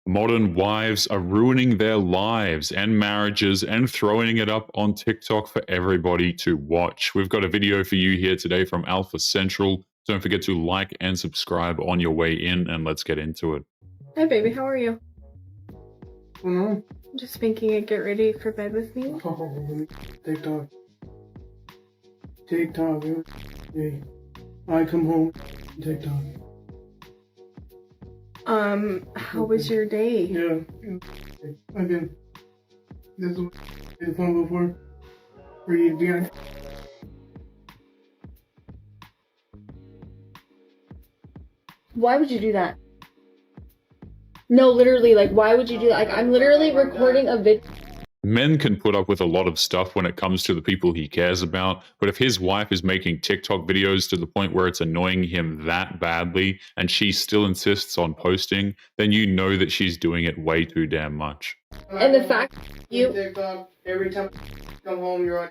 Modern wives are ruining their lives and marriages and throwing it up on TikTok for everybody to watch. We've got a video for you here today from Alpha Central. Don't forget to like and subscribe on your way in, and let's get into it. Hi, baby. How are you? No. Just making it get ready for bed with me. Oh, TikTok. TikTok. Hey, I come home. TikTok. How was your day? Yeah. Again, this is one before. For you to be on. Why would you do that? No, literally, like, why would you do that? Like, I'm literally recording a video. Men can put up with a lot of stuff when it comes to the people he cares about, but if his wife is making TikTok videos to the point where it's annoying him that badly and she still insists on posting, then you know that she's doing it way too damn much. And the fact you TikTok, every time you come home, you're on.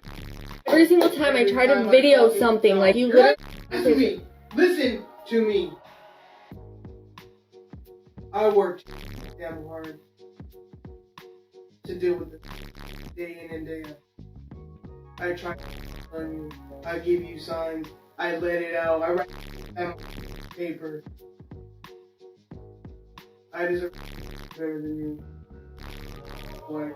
every single time I try to video something, like, you literally Listen to me. Listen to me. I worked damn hard to deal with it day in and day out. I try to learn you. I give you signs. I let it out. I write on paper. I deserve better than you. Like,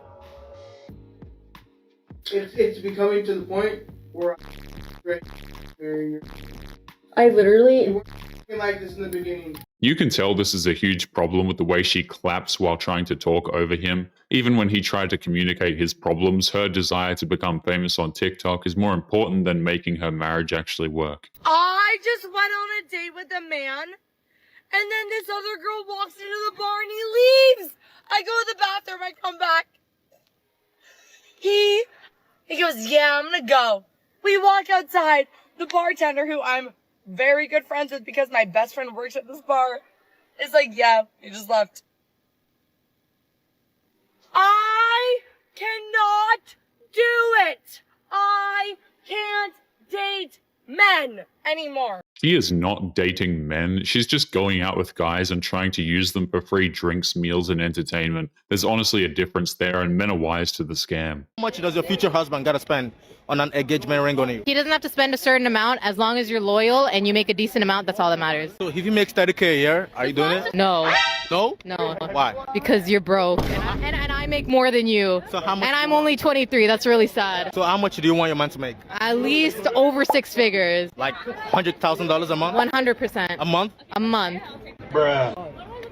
it's becoming to the point where I literally you weren't like this in the beginning. You can tell this is a huge problem with the way she claps while trying to talk over him. Even when he tried to communicate his problems, her desire to become famous on TikTok is more important than making her marriage actually work. I just went on a date with a man, and then this other girl walks into the bar and he leaves. I go to the bathroom, I come back. He goes, yeah, I'm gonna go. We walk outside. The bartender, who I'm very good friends with because my best friend works at this bar, is like, yeah, he just left. I cannot do it. I can't date men anymore. She is not dating men. She's just going out with guys and trying to use them for free drinks, meals, and entertainment. There's honestly a difference there, and men are wise to the scam. How much does your future husband gotta spend on an engagement ring on you? He doesn't have to spend a certain amount as long as you're loyal and you make a decent amount. That's all that matters. So if he makes 30K a year, are you doing it? No, No? no. Why? Because you're broke. And I make more than you. So how much? And I'm only 23. That's really sad. So how much do you want your man to make? At least over 6 figures. Like $100,000 a month? 100%. A month? A month. Bruh.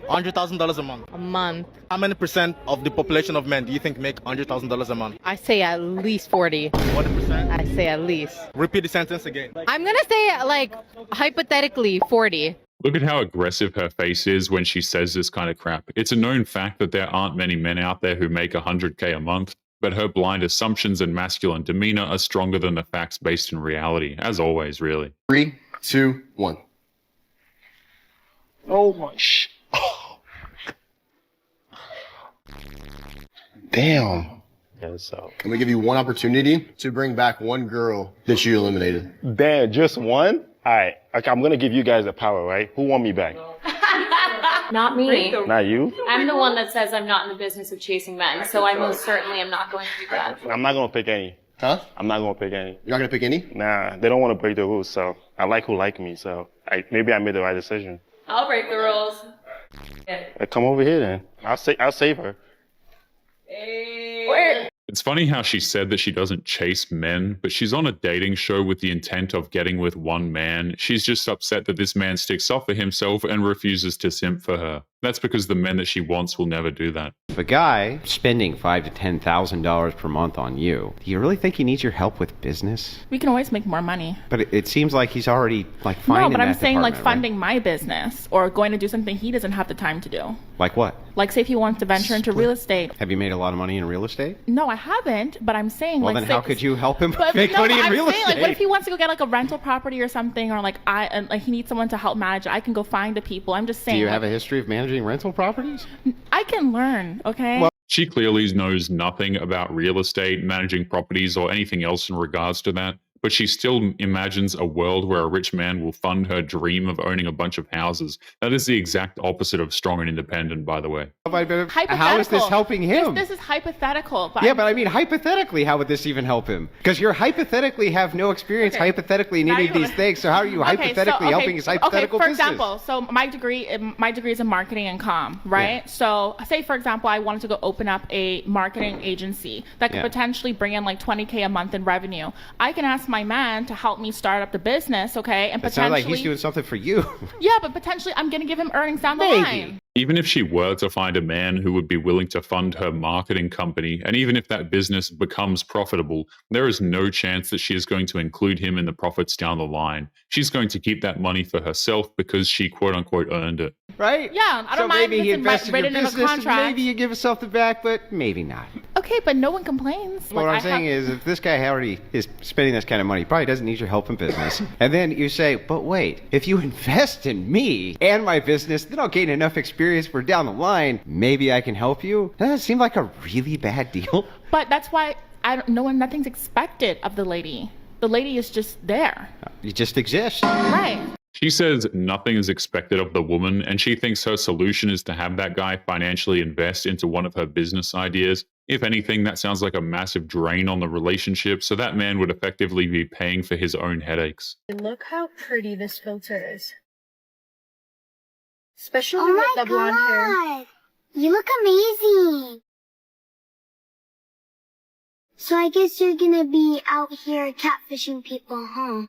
$100,000 a month. A month. How many percent of the population of men do you think make $100,000 a month? I say at least 40. 40%? I say at least. Repeat the sentence again. I'm gonna say, like, hypothetically 40. Look at how aggressive her face is when she says this kind of crap. It's a known fact that there aren't many men out there who make 100K a month, but her blind assumptions and masculine demeanor are stronger than the facts based in reality, as always, really. 3, 2, 1. Oh my Damn. Yeah, so. I'm gonna give you one opportunity to bring back one girl that you eliminated. Damn, just one? Alright, okay, I'm gonna give you guys the power, right? Who want me back? Not me. Not you? I'm the one that says I'm not in the business of chasing men, so I most certainly am not going to do that. I'm not gonna pick any. Huh? I'm not gonna pick any. You're not gonna pick any? Nah, they don't want to break the rules, so I like who like me, so maybe I made the right decision. I'll break the rules. Come over here then. I'll save her. Where? It's funny how she said that she doesn't chase men, but she's on a dating show with the intent of getting with one man. She's just upset that this man sticks up for himself and refuses to simp for her. That's because the men that she wants will never do that. If a guy spending $5,000 to $10,000 per month on you, do you really think he needs your help with business? We can always make more money. But it seems like he's already like fine. No, but I'm saying like right? funding my business or going to do something he doesn't have the time to do. Like what? Like say if he wants to venture into real estate. Have you made a lot of money in real estate? No, I haven't, but I'm saying well, like. Well, then how could you help him make no, money in real saying, estate? Like, what if he wants to go get like a rental property or something, or like he needs someone to help manage it? I can go find the people. I'm just saying. Do you have a history of managing rental properties? I can learn, okay? Well, she clearly knows nothing about real estate, managing properties, or anything else in regards to that. but she still imagines a world where a rich man will fund her dream of owning a bunch of houses. That is the exact opposite of strong and independent, by the way. How is this helping him? This is hypothetical. But I mean, hypothetically, how would this even help him? Because you hypothetically have no experience hypothetically in any of these things. So how are you hypothetically helping his hypothetical for business? example, so my degree is in marketing and comm, right? Yeah. So say, for example, I wanted to go open up a marketing agency that could potentially bring in like $20K a month in revenue. I can ask my man to help me start up the business, okay? And it sounds like he's doing something for you. Yeah, but potentially I'm going to give him earnings down the line. Even if she were to find a man who would be willing to fund her marketing company, and even if that business becomes profitable, there is no chance that she is going to include him in the profits down the line. She's going to keep that money for herself because she quote-unquote earned it. Right? Yeah, I don't mind maybe he invested in written your in a business, contract. maybe you give us something back, but maybe not. Okay, but no one complains. What I'm saying is, if this guy already is spending this kind of money, he probably doesn't need your help in business. And then you say, but wait, if you invest in me and my business, then I'll gain enough experience for down the line. Maybe I can help you. Doesn't that seem like a really bad deal? But that's why nothing's expected of the lady. The lady is just there. You just exist. Right. She says nothing is expected of the woman, and she thinks her solution is to have that guy financially invest into one of her business ideas. If anything, that sounds like a massive drain on the relationship, so that man would effectively be paying for his own headaches. Look how pretty this filter is. Especially with the blonde hair. You look amazing. So I guess you're gonna be out here catfishing people, huh?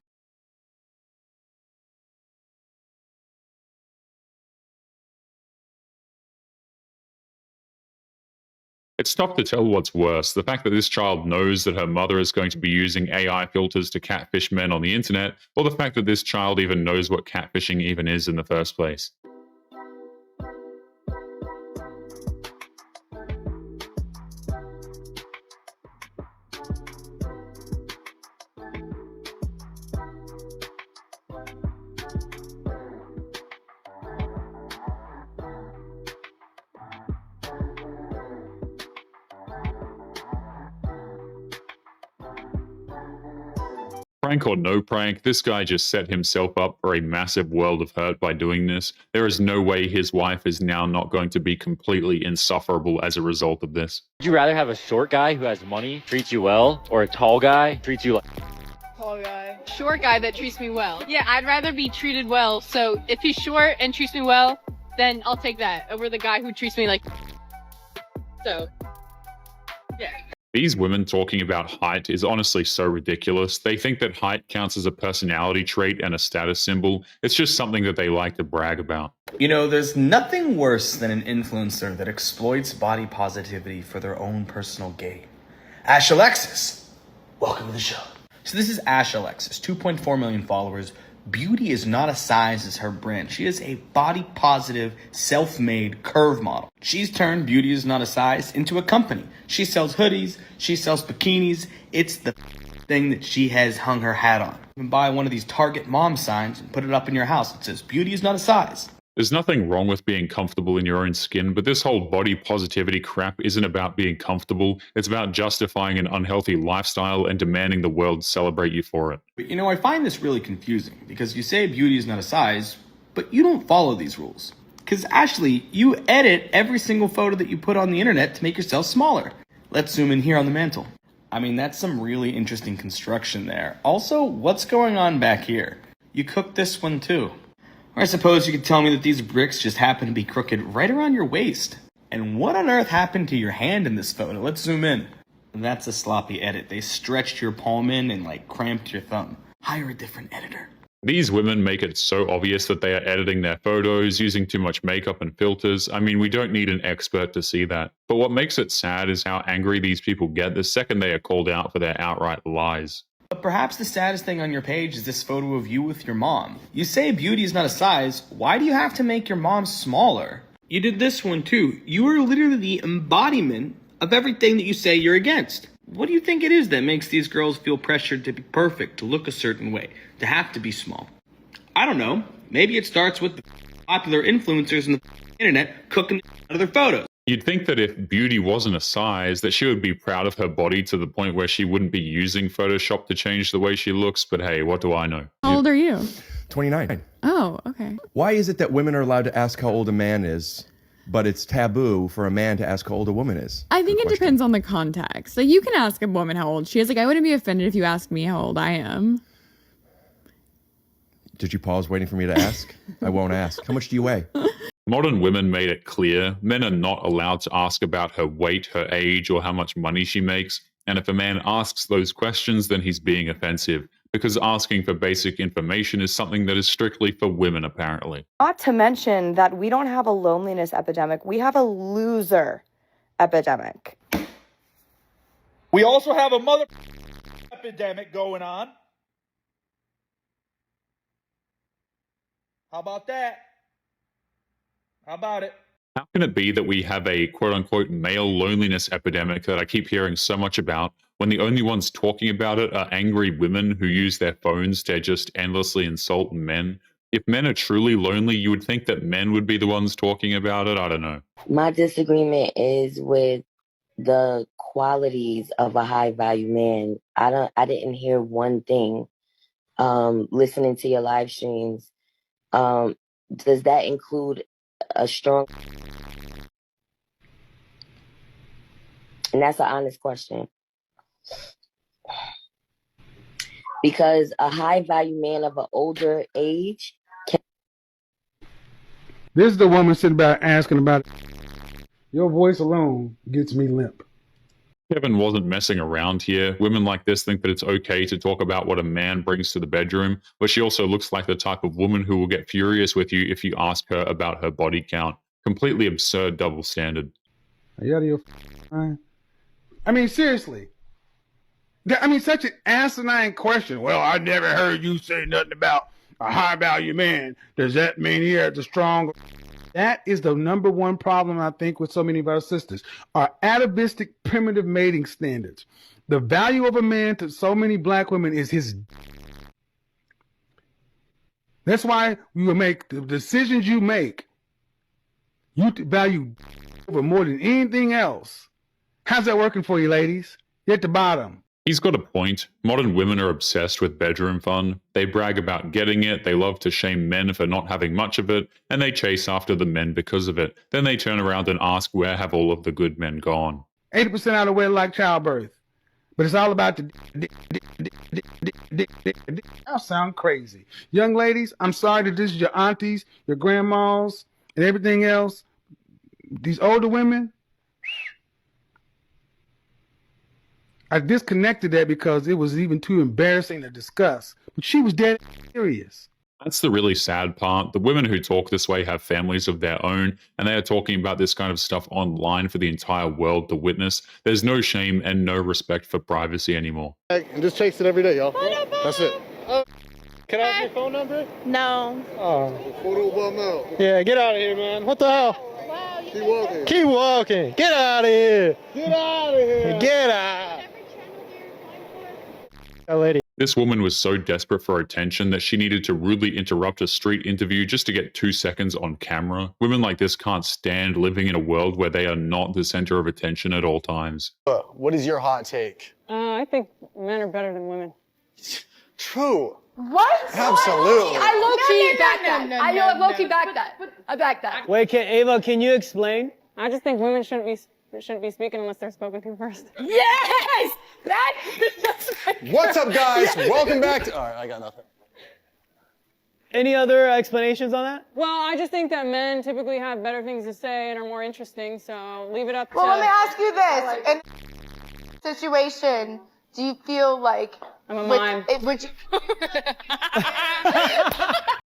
It's tough to tell what's worse, the fact that this child knows that her mother is going to be using AI filters to catfish men on the internet, or the fact that this child even knows what catfishing even is in the first place. Prank or no prank, this guy just set himself up for a massive world of hurt by doing this. There is no way his wife is now not going to be completely insufferable as a result of this. Would you rather have a short guy who has money, treats you well, or a tall guy, treats you like... Tall guy. Short guy that treats me well. Yeah, I'd rather be treated well, so if he's short and treats me well, then I'll take that over the guy who treats me like... So, yeah. These women talking about height is honestly so ridiculous. They think that height counts as a personality trait and a status symbol. It's just something that they like to brag about. You know, there's nothing worse than an influencer that exploits body positivity for their own personal gain. Ash Alexis, welcome to the show. So this is Ash Alexis, 2.4 million followers. Beauty is not a size is her brand. She is a body positive, self-made curve model. She's turned Beauty is not a size into a company. She sells hoodies, she sells bikinis. It's the thing that she has hung her hat on. You can buy one of these Target mom signs and put it up in your house. It says beauty is not a size. There's nothing wrong with being comfortable in your own skin, but this whole body positivity crap isn't about being comfortable. It's about justifying an unhealthy lifestyle and demanding the world celebrate you for it. But you know, I find this really confusing because you say beauty is not a size, but you don't follow these rules. Because Ashley, you edit every single photo that you put on the internet to make yourself smaller. Let's zoom in here on the mantle. I mean, that's some really interesting construction there. Also, what's going on back here? You cooked this one too. Or I suppose you could tell me that these bricks just happen to be crooked right around your waist. And what on earth happened to your hand in this photo? Let's zoom in. That's a sloppy edit. They stretched your palm in and like cramped your thumb. Hire a different editor. These women make it so obvious that they are editing their photos, using too much makeup and filters. I mean, we don't need an expert to see that. But what makes it sad is how angry these people get the second they are called out for their outright lies. But perhaps the saddest thing on your page is this photo of you with your mom. You say beauty is not a size. Why do you have to make your mom smaller? You did this one too. You are literally the embodiment of everything that you say you're against. What do you think it is that makes these girls feel pressured to be perfect, to look a certain way, to have to be small? I don't know. Maybe it starts with the popular influencers on the internet cooking out of their photos. You'd think that if beauty wasn't a size, that she would be proud of her body to the point where she wouldn't be using Photoshop to change the way she looks, but hey, what do I know? How old are you? 29. Oh, okay. Why is it that women are allowed to ask how old a man is, but it's taboo for a man to ask how old a woman is? I think it depends on the context. Like, you can ask a woman how old she is. Like, I wouldn't be offended if you asked me how old I am. Did you pause waiting for me to ask? I won't ask. How much do you weigh? Modern women made it clear men are not allowed to ask about her weight, her age, or how much money she makes. And if a man asks those questions, then he's being offensive, because asking for basic information is something that is strictly for women, apparently. Not to mention that we don't have a loneliness epidemic, we have a loser epidemic. We also have a mother epidemic going on. How about that? How about it? How can it be that we have a quote-unquote male loneliness epidemic that I keep hearing so much about when the only ones talking about it are angry women who use their phones to just endlessly insult men? If men are truly lonely, you would think that men would be the ones talking about it. I don't know. My disagreement is with the qualities of a high value man. I didn't hear one thing listening to your live streams. Does that include a strong? And that's an honest question. Because a high value man of an older age can. This is the woman sitting back asking about it. Your voice alone gets me limp. Kevin wasn't messing around here. Women like this think that it's okay to talk about what a man brings to the bedroom, but she also looks like the type of woman who will get furious with you if you ask her about her body count. Completely absurd double standard. Are you out of your mind? I mean, seriously. I mean, such an asinine question. Well, I never heard you say nothing about a high value man. Does that mean he has a strong? That is the number one problem, I think, with so many of our sisters. Our atavistic, primitive mating standards. The value of a man to so many black women is his. That's why you will make the decisions you make. You value over more than anything else. How's that working for you, ladies? You're at the bottom. He's got a point. Modern women are obsessed with bedroom fun. They brag about getting it, they love to shame men for not having much of it, and they chase after the men because of it. Then they turn around and ask, where have all of the good men gone? 80% out of wedlock childbirth. But it's all about the Y'all sound crazy. Young ladies, I'm sorry that this is your aunties, your grandmas, and everything else. These older women, I disconnected that because it was even too embarrassing to discuss. But she was dead serious. That's the really sad part. The women who talk this way have families of their own, and they are talking about this kind of stuff online for the entire world to witness. There's no shame and no respect for privacy anymore. I'm just chasing every day, y'all. That's it. Can I have your phone number? No. Oh. Yeah, get out of here, man. What the hell? Keep walking. Keep walking. Get out of here. Get out of here. Get out. Lady. This woman was so desperate for attention that she needed to rudely interrupt a street interview just to get 2 seconds on camera. Women like this can't stand living in a world where they are not the center of attention at all times. What is your hot take? I think men are better than women. True. What? Absolutely. I low-key back that. I low-key back that. I back that. Wait, Ava, can you explain? I just think women shouldn't be speaking unless they're spoken to first. Yes! That's What's up, guys? Welcome back to... All right, I got nothing. Any other explanations on that? Well, I just think that men typically have better things to say and are more interesting, so leave it up to... Well, let me ask you this. In this situation, do you feel like... I'm a mime.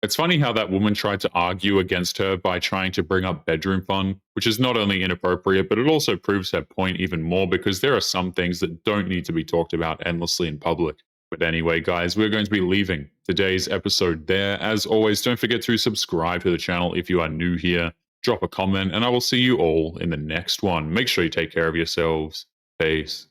It's funny how that woman tried to argue against her by trying to bring up bedroom fun, which is not only inappropriate, but it also proves her point even more because there are some things that don't need to be talked about endlessly in public. But anyway, guys, we're going to be leaving today's episode there. As always, don't forget to subscribe to the channel if you are new here. Drop a comment, and I will see you all in the next one. Make sure you take care of yourselves. Peace.